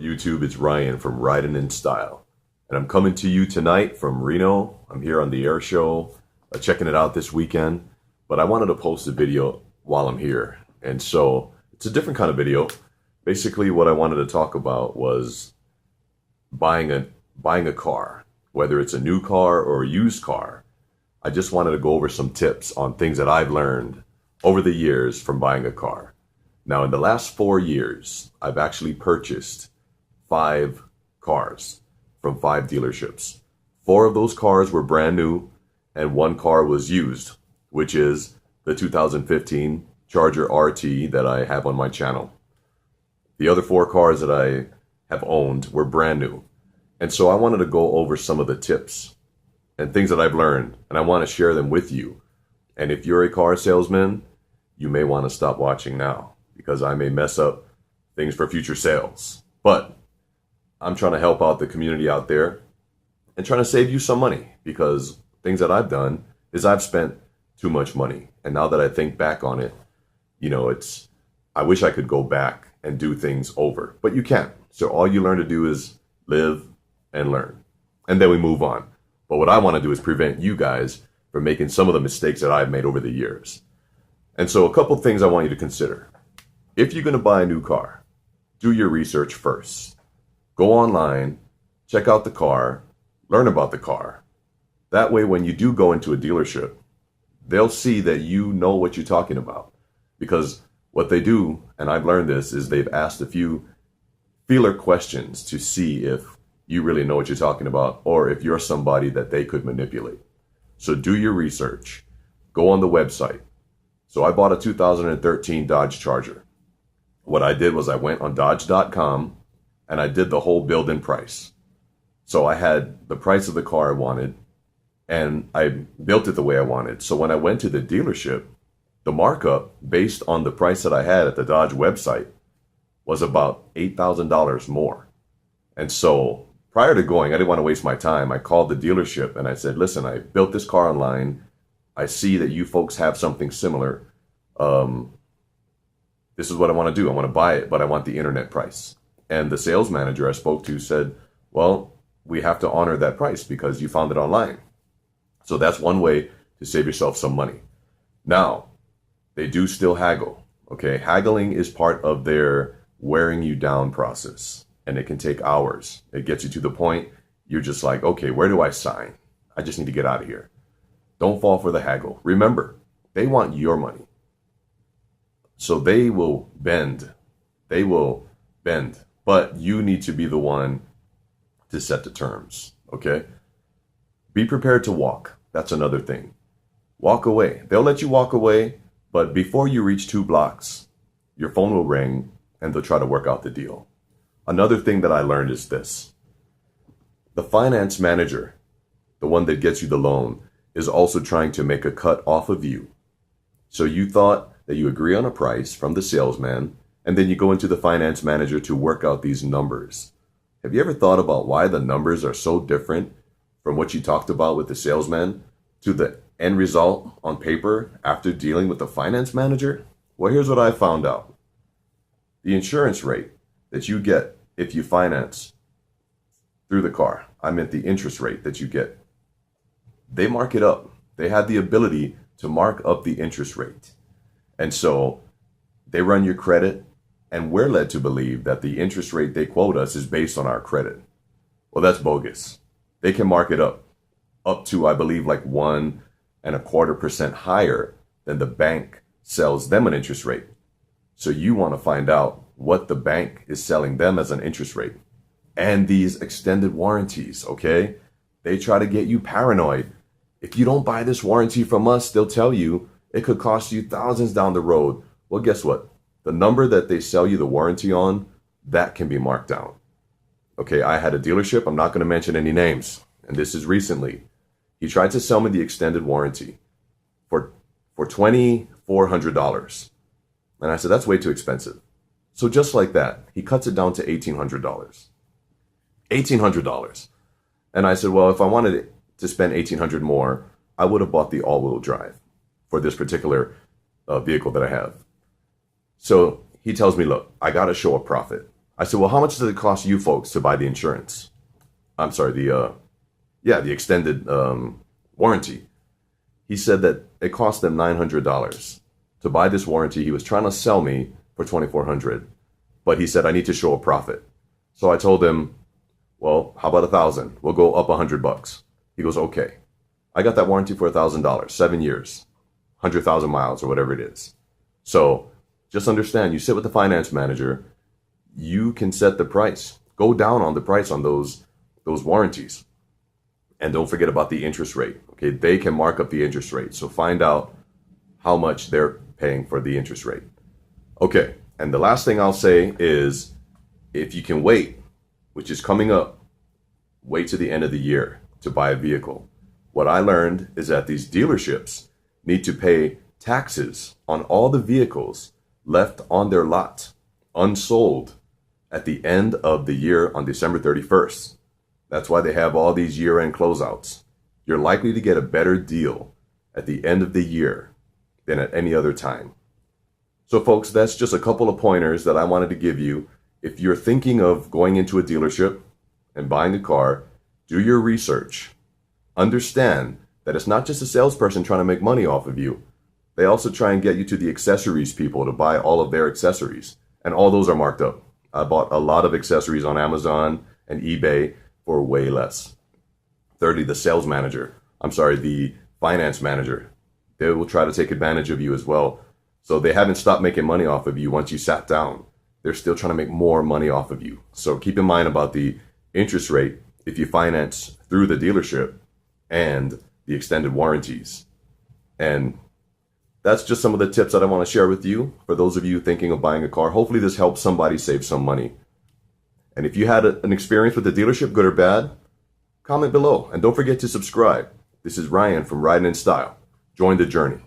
YouTube? It's Ryan from Riding in Style. And I'm coming to you tonight from Reno. I'm here on the air show, checking it out this weekend. But I wanted to post a video while I'm here. And so it's a different kind of video. Basically, what I wanted to talk about was buying a car, whether it's a new car or a used car. I just wanted to go over some tips on things that I've learned over the years from buying a car. Now, in the last 4 years, I've actually purchased 5 cars from 5 dealerships. 4 of those cars were brand new and 1 car was used, which is the 2015 Charger RT that I have on my channel. The other 4 cars that I have owned were brand new. And so I wanted to go over some of the tips and things that I've learned, and I want to share them with you. And if you're a car salesman, you may want to stop watching now because I may mess up things for future sales. But I'm trying to help out the community out there and trying to save you some money, because things that I've done is I've spent too much money. And now that I think back on it, I wish I could go back and do things over, but you can't. So all you learn to do is live and learn, and then we move on. But what I want to do is prevent you guys from making some of the mistakes that I've made over the years. And so a couple things I want you to consider. If you're going to buy a new car, do your research first. Go online, check out the car, learn about the car. That way, when you do go into a dealership, they'll see that you know what you're talking about. Because what they do, and I've learned this, is they've asked a few feeler questions to see if you really know what you're talking about or if you're somebody that they could manipulate. So do your research. Go on the website. So I bought a 2013 Dodge Charger. What I did was I went on Dodge.com and I did the whole build-in price. So I had the price of the car I wanted and I built it the way I wanted. So when I went to the dealership, the markup based on the price that I had at the Dodge website was about $8,000 more. And so prior to going, I didn't want to waste my time. I called the dealership and I said, listen, I built this car online. I see that you folks have something similar. This is what I want to do. I want to buy it, but I want the internet price. And the sales manager I spoke to said, well, we have to honor that price because you found it online. So that's one way to save yourself some money. Now, they do still haggle. Okay, haggling is part of their wearing you down process, and it can take hours. It gets you to the point you're just like, okay, where do I sign? I just need to get out of here. Don't fall for the haggle. Remember, they want your money. So they will bend. They will bend. But you need to be the one to set the terms, okay? Be prepared to walk. That's another thing. Walk away. They'll let you walk away, but before you reach 2 blocks, your phone will ring and they'll try to work out the deal. Another thing that I learned is this. The finance manager, the one that gets you the loan, is also trying to make a cut off of you. So you thought that you agree on a price from the salesman, and then you go into the finance manager to work out these numbers. Have you ever thought about why the numbers are so different from what you talked about with the salesman to the end result on paper after dealing with the finance manager? Well, here's what I found out. The insurance rate that you get if you finance through the car, I meant the interest rate that you get, they mark it up. They have the ability to mark up the interest rate. And so they run your credit, and we're led to believe that the interest rate they quote us is based on our credit. Well, that's bogus. They can mark it up to, I believe, like 1.25% higher than the bank sells them an interest rate. So you want to find out what the bank is selling them as an interest rate. And these extended warranties, okay? They try to get you paranoid. If you don't buy this warranty from us, they'll tell you it could cost you thousands down the road. Well, guess what? The number that they sell you the warranty on, that can be marked down. Okay, I had a dealership, I'm not going to mention any names, and this is recently. He tried to sell me the extended warranty for $2,400. And I said, that's way too expensive. So just like that, he cuts it down to $1,800. $1,800. And I said, well, if I wanted to spend $1,800 more, I would have bought the all-wheel drive for this particular vehicle that I have. So he tells me, look, I got to show a profit. I said, well, how much does it cost you folks to buy the insurance? I'm sorry, the extended warranty. He said that it cost them $900 to buy this warranty. He was trying to sell me for $2,400, but he said I need to show a profit. So I told him, well, how about $1,000? We'll go up $100. He goes, okay. I got that warranty for $1,000, 7 years, 100,000 miles or whatever it is. So just understand, you sit with the finance manager, you can set the price. Go down on the price on those warranties. And don't forget about the interest rate. Okay, they can mark up the interest rate. So find out how much they're paying for the interest rate. Okay, and the last thing I'll say is if you can wait, which is coming up, wait to the end of the year to buy a vehicle. What I learned is that these dealerships need to pay taxes on all the vehicles left on their lot, unsold, at the end of the year on December 31st. That's why they have all these year-end closeouts. You're likely to get a better deal at the end of the year than at any other time. So folks, that's just a couple of pointers that I wanted to give you. If you're thinking of going into a dealership and buying a car, do your research. Understand that it's not just a salesperson trying to make money off of you. They also try and get you to the accessories people to buy all of their accessories. And all those are marked up. I bought a lot of accessories on Amazon and eBay for way less. Thirdly, the the finance manager, they will try to take advantage of you as well. So they haven't stopped making money off of you once you sat down. They're still trying to make more money off of you. So keep in mind about the interest rate if you finance through the dealership and the extended warranties. And that's just some of the tips that I want to share with you for those of you thinking of buying a car. Hopefully this helps somebody save some money. And if you had an experience with the dealership, good or bad, comment below. And don't forget to subscribe. This is Ryan from Riding in Style. Join the journey.